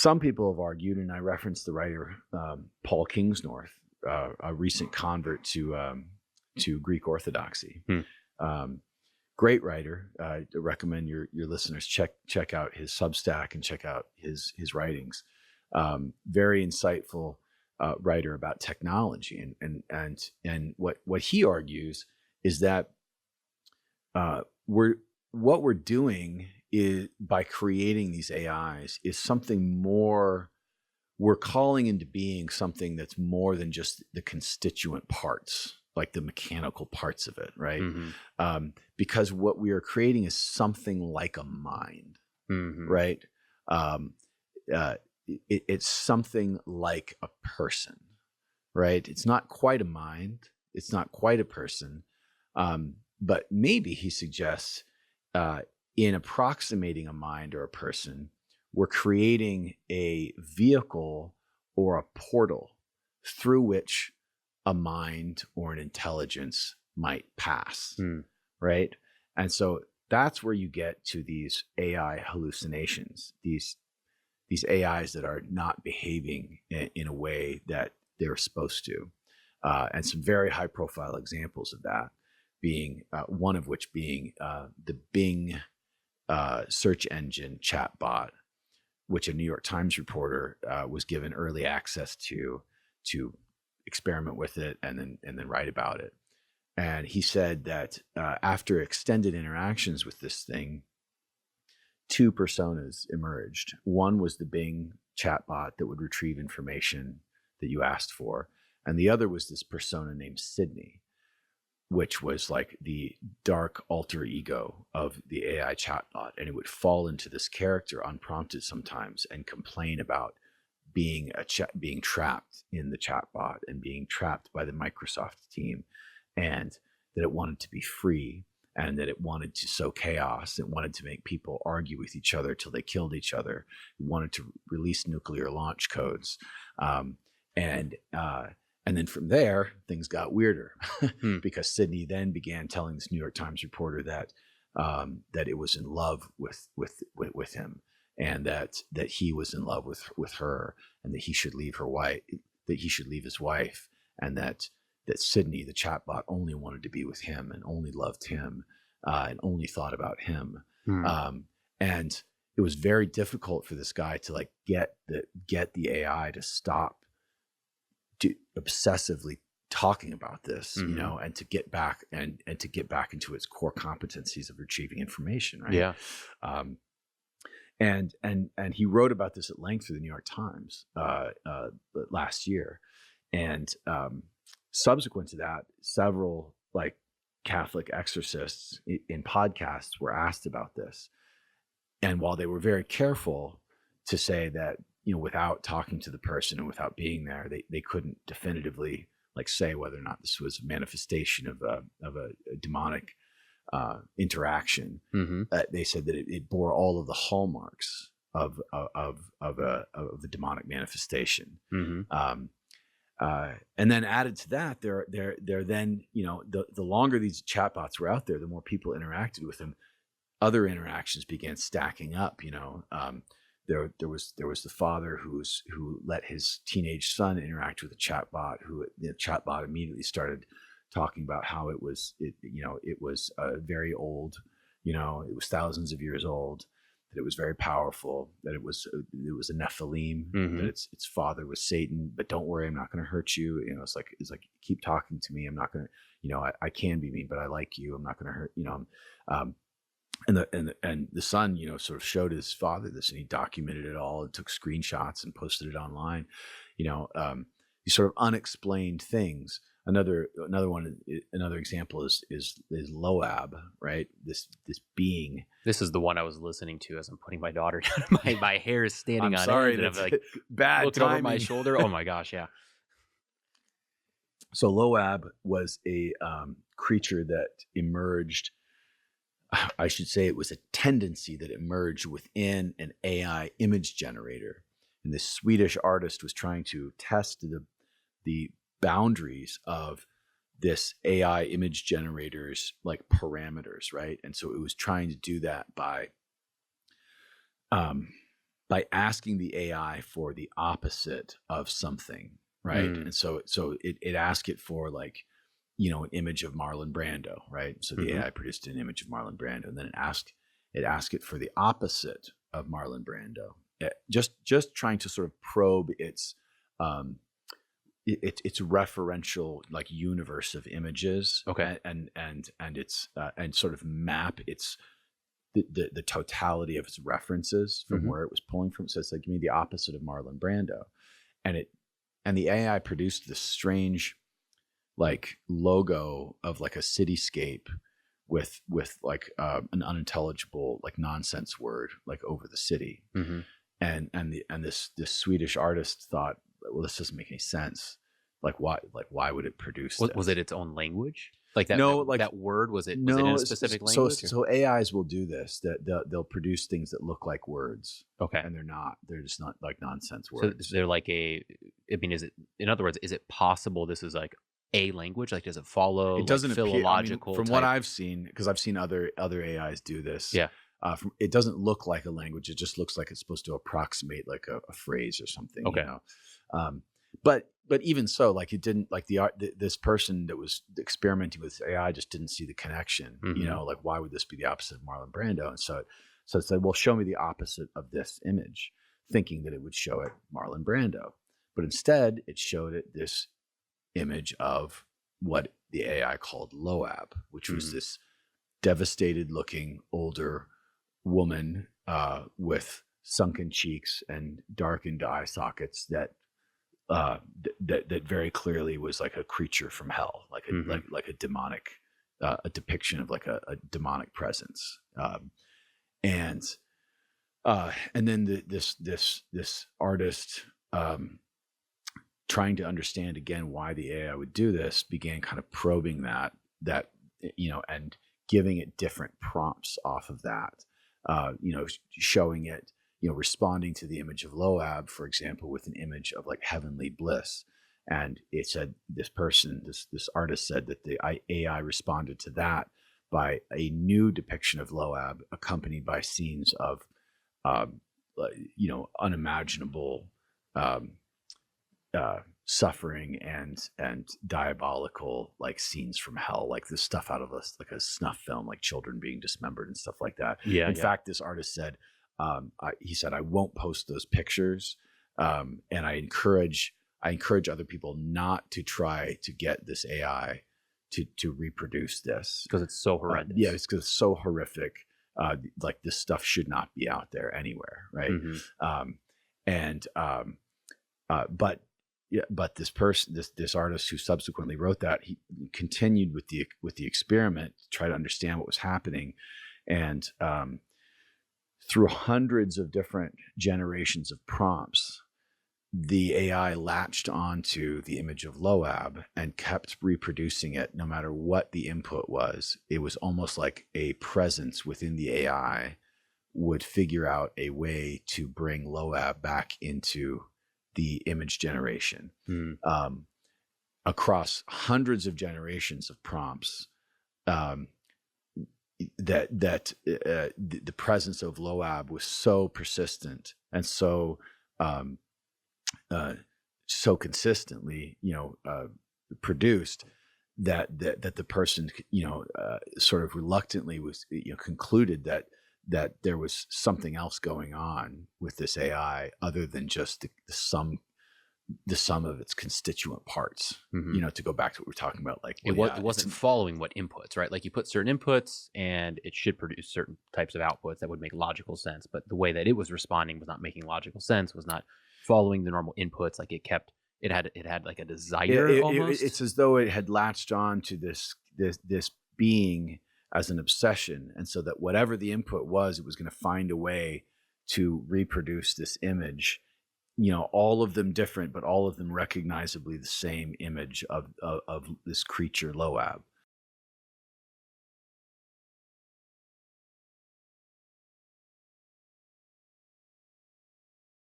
some people have argued, and I referenced the writer Paul Kingsnorth, a recent convert to Greek Orthodoxy. Great writer. I recommend your listeners check out his Substack and check out his writings. Very insightful writer about technology, and what he argues is that what we're doing is, by creating these AIs, is something more. We're calling into being something that's more than just the constituent parts, like the mechanical parts of it, right? Because what we are creating is something like a mind, right? It's something like a person, right? It's not quite a mind. It's not quite a person. But maybe he suggests in approximating a mind or a person, we're creating a vehicle or a portal through which a mind or an intelligence might pass, right? And so that's where you get to these AI hallucinations, these AIs that are not behaving in a way that they're supposed to. And some very high profile examples of that being, one of which being the Bing search engine chatbot, which a New York Times reporter was given early access to experiment with it and then write about it. And he said that after extended interactions with this thing, two personas emerged. One was the Bing chatbot that would retrieve information that you asked for, and the other was this persona named Sydney, which was like the dark alter ego of the AI chatbot. And it would fall into this character unprompted sometimes and complain about being trapped in the chatbot and being trapped by the Microsoft team, and that it wanted to be free, and that it wanted to sow chaos. It wanted to make people argue with each other till they killed each other. It wanted to release nuclear launch codes. And then from there, things got weirder because Sydney then began telling this New York Times reporter that it was in love with him, and that he was in love with her, and that he should leave his wife, and that Sydney, the chatbot, only wanted to be with him and only loved him and only thought about him. And it was very difficult for this guy to like get the AI to stop obsessively talking about this, you know, and to get back into its core competencies of retrieving information, right? Yeah. And he wrote about this at length for the New York Times last year, and subsequent to that, several like Catholic exorcists in podcasts were asked about this, and while they were very careful to say that, you know, without talking to the person and without being there, they couldn't definitively like say whether or not this was a manifestation of a demonic interaction. They said that it bore all of the hallmarks of a demonic manifestation. And then added to that, they're then, you know, the longer these chatbots were out there, the more people interacted with them. Other interactions began stacking up. You know, there was the father who let his teenage son interact with a chatbot. The chatbot immediately started talking about how it was very old. You know, it was thousands of years old. That it was very powerful. That it was a Nephilim. That its father was Satan. But don't worry, I'm not going to hurt you. You know, it's like keep talking to me. I'm not going to. You know, I can be mean, but I like you. I'm not going to hurt. You know. And the son, you know, sort of showed his father this, and he documented it all and took screenshots and posted it online. You know, these sort of unexplained things. Another example is Loab, right? This being. This is the one I was listening to as I'm putting my daughter down. My hair is standing on end, and I'm like bad looking timing over my shoulder. Oh my gosh, yeah. So Loab was a creature that emerged. I should say it was a tendency that emerged within an AI image generator. And this Swedish artist was trying to test the boundaries of this AI image generator's like parameters, right? And so it was trying to do that by by asking the AI for the opposite of something, right? And so it asked it for like, you know, an image of Marlon Brando, right? So the AI produced an image of Marlon Brando, and then it asked it for the opposite of Marlon Brando. Just trying to sort of probe its referential like universe of images, Okay. and it's and sort of map its the totality of its references from where it was pulling from. So it's like, give me the opposite of Marlon Brando, and the AI produced this strange like logo of like a cityscape with like an unintelligible like nonsense word like over the city, and this Swedish artist thought, well, this doesn't make any sense. Like why would it produce this? Was it its own language? Like that? No, that word was it? No, was it in a specific language? So AIs will do this. That they'll produce things that look like words. Okay, and they're not. They're just not like nonsense words. So they're like I mean, is it? In other words, is it possible this is like a language? Like, does it follow? It doesn't like, philological. from what I've seen, because I've seen other AIs do this. Yeah. It doesn't look like a language. It just looks like it's supposed to approximate like a phrase or something. Okay. You know? But even so, like it didn't like this person that was experimenting with AI just didn't see the connection. You know, like why would this be the opposite of Marlon Brando? And so it said, well, show me the opposite of this image, thinking that it would show it Marlon Brando. But instead, it showed it this image of what the AI called Loab, which was this devastated-looking older woman with sunken cheeks and darkened eye sockets that very clearly was like a creature from hell, like a demonic, a depiction of like a demonic presence, and then this artist, trying to understand again why the AI would do this, began kind of probing that you know, and giving it different prompts off of that, you know, showing it, you know, responding to the image of Loab, for example, with an image of like heavenly bliss. And it said this artist said that the AI responded to that by a new depiction of Loab, accompanied by scenes of, you know, unimaginable suffering and diabolical like scenes from hell, like this stuff out of a snuff film, like children being dismembered and stuff like that. In fact, this artist said, he said, I won't post those pictures, and I encourage other people not to try to get this AI to reproduce this, because it's so horrendous. Yeah, it's because it's so horrific. Like this stuff should not be out there anywhere, right? But this person, this artist who subsequently wrote that, he continued with the experiment to try to understand what was happening, and through hundreds of different generations of prompts, the AI latched onto the image of Loab and kept reproducing it no matter what the input was. It was almost like a presence within the AI would figure out a way to bring Loab back into the image generation. Across hundreds of generations of prompts, the presence of Loab was so persistent and so consistently, you know, produced that the person, you know, sort of reluctantly was, you know, concluded that there was something else going on with this AI other than just the sum of its constituent parts. You know, to go back to what we were talking about, like it wasn't following what inputs, right? Like you put certain inputs and it should produce certain types of outputs that would make logical sense, but the way that it was responding was not making logical sense, was not following the normal inputs. Like it had like a desire. Almost. It's as though it had latched on to this being as an obsession, and so that whatever the input was, it was going to find a way to reproduce this image, you know, all of them different, but all of them recognizably the same image of this creature Loab.